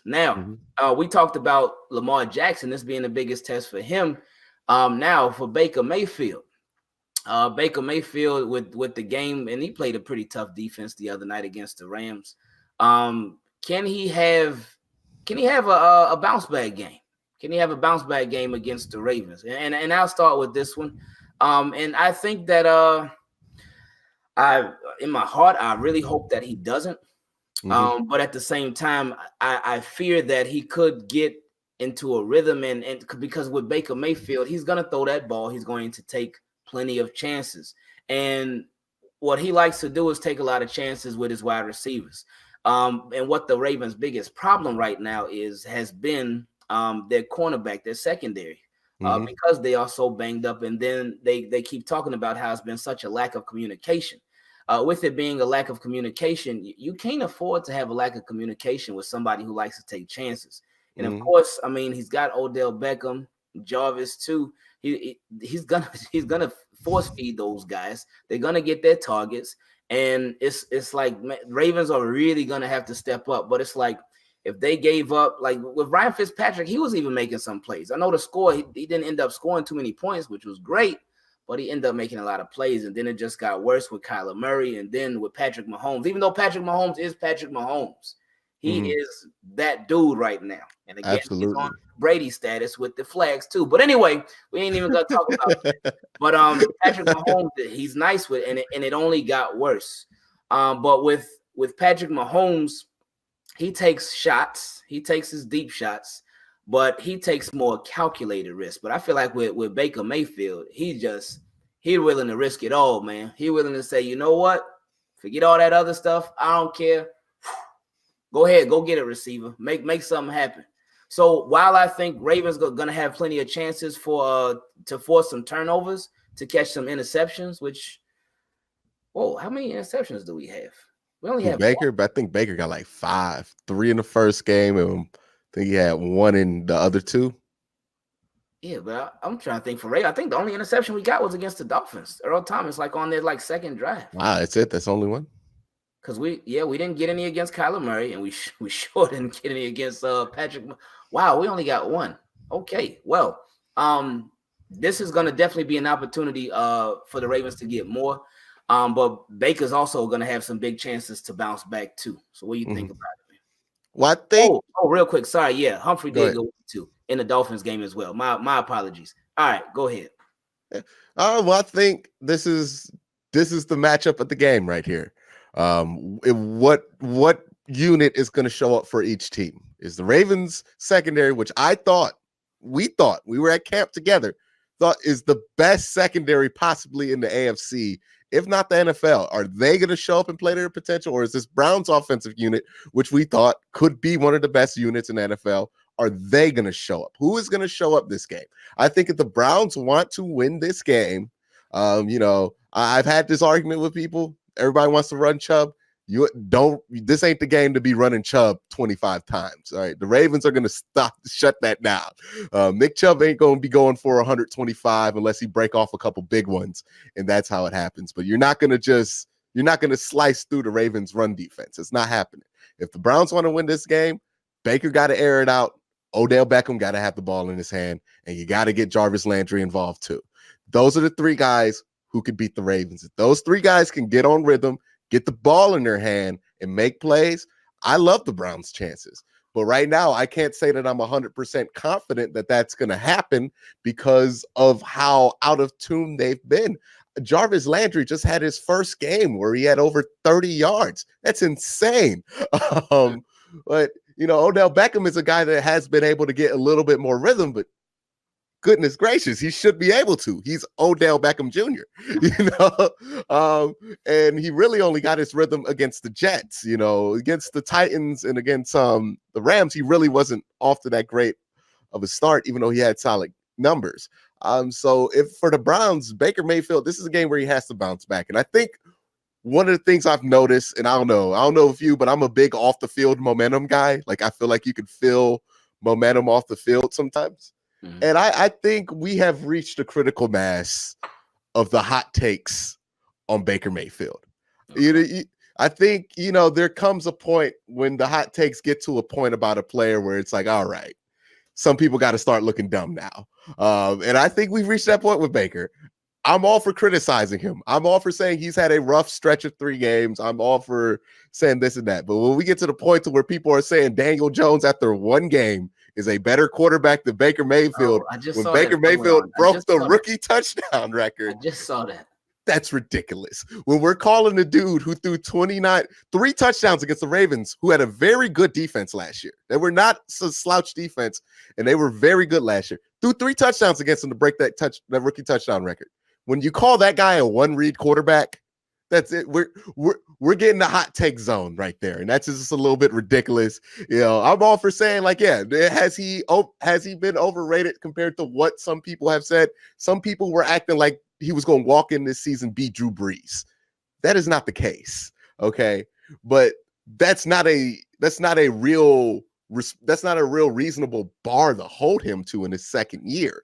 Now, we talked about Lamar Jackson, this being the biggest test for him. Now for Baker Mayfield. Baker Mayfield with the game, and he played a pretty tough defense the other night against the Rams. Can he have a bounce back game? Can he have a bounce back game against the Ravens? And I'll start with this one. And I think that I in my heart I really hope that he doesn't. But at the same time, I fear that he could get into a rhythm, and because with Baker Mayfield, he's going to throw that ball. He's going to take plenty of chances. And what he likes to do is take a lot of chances with his wide receivers. And what the Ravens' biggest problem right now has been their cornerback, their secondary, because they are so banged up. And then they keep talking about how it's been such a lack of communication. With it being a lack of communication, you can't afford to have a lack of communication with somebody who likes to take chances. And of course, I mean, he's got Odell Beckham, Jarvis too. He's gonna force feed those guys. They're gonna get their targets, and it's like Ravens are really gonna have to step up. But it's like if they gave up, like with Ryan Fitzpatrick, he was even making some plays. I know the score, he didn't end up scoring too many points, which was great. But he ended up making a lot of plays, and then it just got worse with Kyler Murray, and then with Patrick Mahomes. Even though Patrick Mahomes is Patrick Mahomes, he is that dude right now. And again, he's on Brady status with the flags too. But anyway, we ain't even gonna talk about that. But Patrick Mahomes, he's nice with, and it only got worse. But with Patrick Mahomes, he takes shots, he takes his deep shots, but he takes more calculated risk. But I feel like with Baker Mayfield, he's willing to risk it all, man. He's willing to say, you know what? Forget all that other stuff. I don't care. Go ahead, go get a receiver. Make something happen. So while I think Ravens are gonna have plenty of chances to force some turnovers, to catch some interceptions, which how many interceptions do we have? We only have Baker, one. But I think Baker got like 5, 3 in the first game, and I think he had 1 in the other 2. Yeah, but I'm trying to think for Ray. I think the only interception we got was against the Dolphins. Earl Thomas, like on their second drive. Wow, that's it. That's only one. Because we didn't get any against Kyler Murray, and we sure didn't get any against Patrick. Wow, we only got 1. Okay, well, this is going to definitely be an opportunity for the Ravens to get more. But Baker's also going to have some big chances to bounce back too. So what do you think about it? Well, I think. Oh, real quick. Sorry. Yeah. Humphrey did go too in the Dolphins game as well. My apologies. All right. Go ahead. Well, I think this is the matchup of the game right here. What unit is going to show up for each team is the Ravens secondary, which we were at camp together, thought is the best secondary possibly in the AFC, if not the NFL. Are they going to show up and play their potential, or is this Browns offensive unit, which we thought could be one of the best units in the NFL, are they going to show up? Who is going to show up this game? I think if the Browns want to win this game, I've had this argument with people. Everybody wants to run Chubb. This ain't the game to be running Chubb 25 times. All right. The Ravens are going to shut that down. Nick Chubb ain't going to be going for 125 unless he break off a couple big ones. And that's how it happens. But you're not going to slice through the Ravens run defense. It's not happening. If the Browns want to win this game, Baker got to air it out. Odell Beckham got to have the ball in his hand, and you got to get Jarvis Landry involved too. Those are the 3 guys who could beat the Ravens. If those 3 guys can get on rhythm, get the ball in their hand, and make plays, I love the Browns' chances. But right now, I can't say that I'm 100% confident that that's going to happen because of how out of tune they've been. Jarvis Landry just had his first game where he had over 30 yards. That's insane. But, Odell Beckham is a guy that has been able to get a little bit more rhythm, but goodness gracious, he should be able to. He's Odell Beckham Jr., and he really only got his rhythm against the Jets, against the Titans and against the Rams. He really wasn't off to that great of a start, even though he had solid numbers. So if for the Browns, Baker Mayfield, this is a game where he has to bounce back. And I think one of the things I've noticed, and I don't know if you, but I'm a big off the field momentum guy. Like, I feel like you can feel momentum off the field sometimes. Mm-hmm. And I think we have reached a critical mass of the hot takes on Baker Mayfield. Okay. I think, there comes a point when the hot takes get to a point about a player where it's like, all right, some people got to start looking dumb now. And I think we've reached that point with Baker. I'm all for criticizing him. I'm all for saying he's had a rough stretch of 3 games. I'm all for saying this and that. But when we get to the point to where people are saying Daniel Jones after 1 game is a better quarterback than Baker Mayfield, when Baker Mayfield broke the rookie touchdown record, I just saw that. That's ridiculous. When we're calling the dude who threw 3 touchdowns against the Ravens, who had a very good defense last year. They were not a slouch defense, and they were very good last year. Threw 3 touchdowns against them to break that rookie touchdown record. When you call that guy a 1-read quarterback, that's it. We're getting the hot take zone right there, and that's just a little bit ridiculous. I'm all for saying, like, yeah, has he been overrated compared to what some people have said? Some people were acting like he was going to walk in this season, be Drew Brees. That is not the case. Okay. But that's not a real reasonable bar to hold him to in his second year.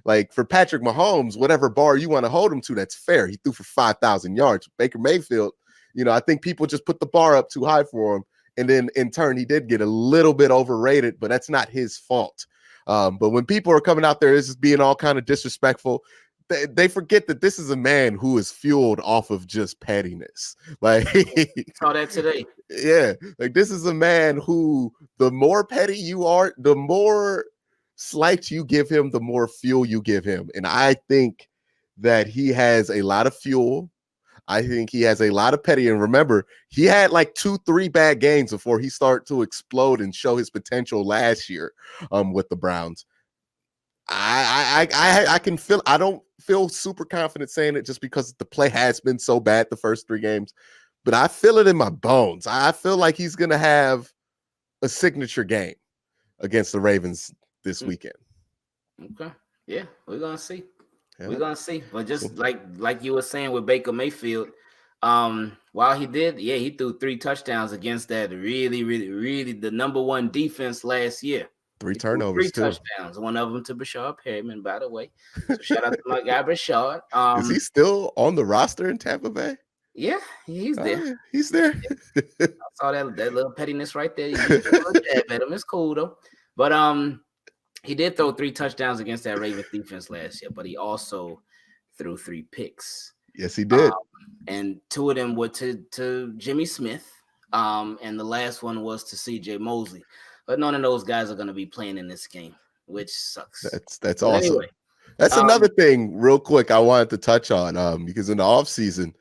Like for Patrick Mahomes, whatever bar you want to hold him to, that's fair. He threw for 5,000 yards. Baker Mayfield, I think people just put the bar up too high for him. And then in turn, he did get a little bit overrated, but that's not his fault. But when people are coming out there, this is being all kind of disrespectful. They forget that this is a man who is fueled off of just pettiness. Like, saw that today. Yeah, like this is a man who, the more petty you are, the more slight you give him, the more fuel you give him. And I think that he has a lot of fuel. I think he has a lot of petty. And remember, he had like 2-3 bad games before he started to explode and show his potential last year with the Browns. I can feel, I don't feel super confident saying it just because the play has been so bad the first 3 games, but I feel it in my bones. I feel like he's going to have a signature game against the Ravens this weekend. Okay. Yeah, we're going to see. Yeah. We're going to see. But just like you were saying with Baker Mayfield, while he did, he threw 3 touchdowns against that really, really, really the number 1 defense last year. 3 turnovers, 3 touchdowns. One of them to Brashard Perriman, by the way. So shout out to my guy Brashard. Is he still on the roster in Tampa Bay? Yeah, he's there. Yeah, he's there. I saw that little pettiness right there. It's cool though. But he did throw 3 touchdowns against that Ravens defense last year, but he also threw 3 picks. Yes, he did. And 2 of them were to Jimmy Smith. And the last one was to CJ Mosley. But none of those guys are going to be playing in this game, which sucks. That's awesome. Anyway, that's another thing real quick I wanted to touch on because in the offseason,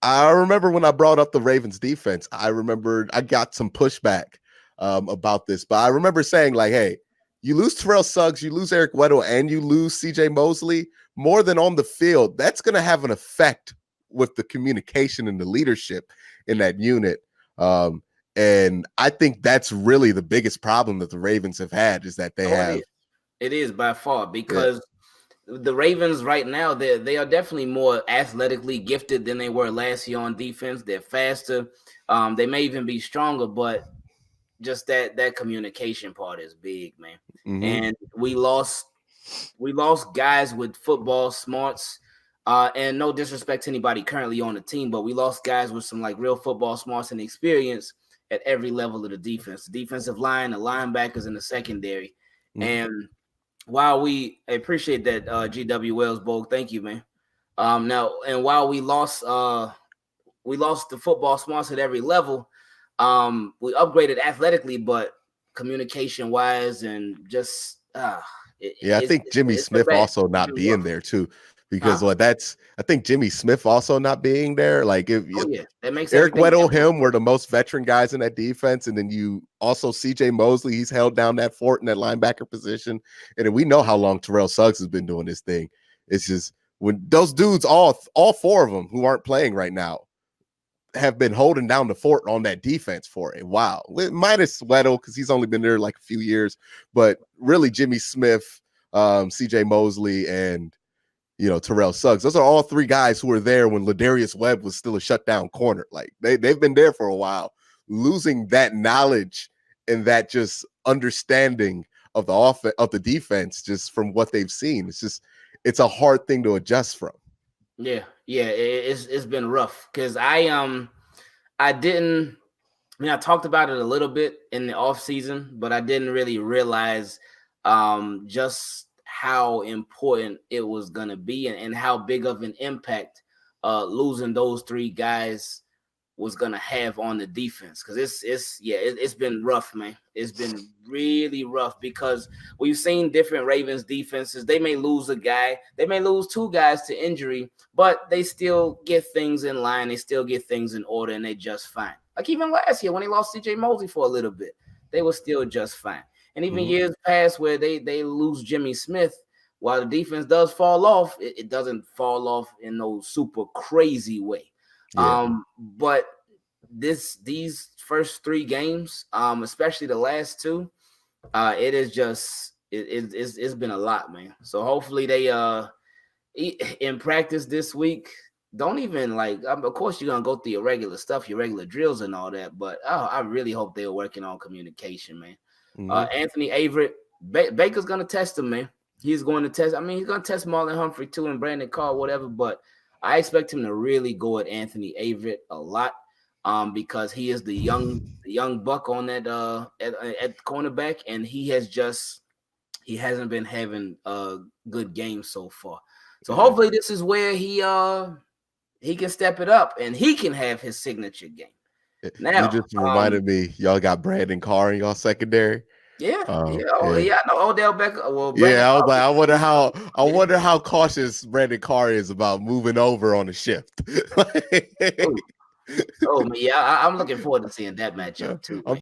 I remember when I brought up the Ravens defense, I remember I got some pushback about this, but I remember saying like, hey, you lose Terrell Suggs, you lose Eric Weddle, and you lose CJ Mosley more than on the field. That's going to have an effect with the communication and the leadership in that unit. And I think that's really the biggest problem that the Ravens have had is that they have. It is by far because the Ravens right now, they are definitely more athletically gifted than they were last year on defense. They're faster. They may even be stronger, but just that communication part is big, man. Mm-hmm. And we lost guys with football smarts. And no disrespect to anybody currently on the team, but we lost guys with some like real football smarts and experience at every level of the defense, the defensive line, the linebackers, and the secondary. Mm-hmm. And while we appreciate that, GW Wells Bowl, thank you, man. Now, and while we lost the football smarts at every level, we upgraded athletically, but communication-wise and just I think Jimmy Smith also not being there too. Because I think Jimmy Smith also not being there. Like that makes Eric Weddle, him were the most veteran guys in that defense, and then you also CJ Mosley, he's held down that fort in that linebacker position. And we know how long Terrell Suggs has been doing this thing. It's just when those dudes, all 4 of them who aren't playing right now, have been holding down the fort on that defense for a while. Minus Weddle, because he's only been there like a few years, but really Jimmy Smith, CJ Mosley, and Terrell Suggs. Those are all 3 guys who were there when Ladarius Webb was still a shutdown corner. Like they've been there for a while. Losing that knowledge and that just understanding of the defense, just from what they've seen, it's a hard thing to adjust from. Yeah, yeah, it's been rough because I didn't. I mean, I talked about it a little bit in the off season, but I didn't really realize just how important it was gonna be and how big of an impact losing those three guys was gonna have on the defense. Because it's been rough, man. It's been really rough because we've seen different Ravens defenses. They may lose a guy, they may lose two guys to injury, but they still get things in line, they still get things in order, and they just fine. Like even last year when they lost CJ Mosley for a little bit, they were still just fine. And even years past where they lose Jimmy Smith, while the defense does fall off, it doesn't fall off in no super crazy way. Yeah. But these first three games, especially the last two, it is just it's been a lot, man. So hopefully they in practice this week. Don't even like. Of course, you're gonna go through your regular stuff, your regular drills, and all that. But I really hope they're working on communication, man. Anthony Averett, Baker's gonna test him, man. He's going to test. I mean, he's gonna test Marlon Humphrey too, and Brandon Carr, whatever. But I expect him to really go at Anthony Averett a lot, because he is the young buck on that at cornerback, and he hasn't been having a good game so far. So hopefully this is where he can step it up and he can have his signature game. Now, you just reminded me, y'all got Brandon Carr in y'all secondary. Yeah. I know Odell Beckham. Well, yeah, I was like, I wonder how cautious Brandon Carr is about moving over on the shift. Oh man, yeah, I'm looking forward to seeing that matchup too. Man.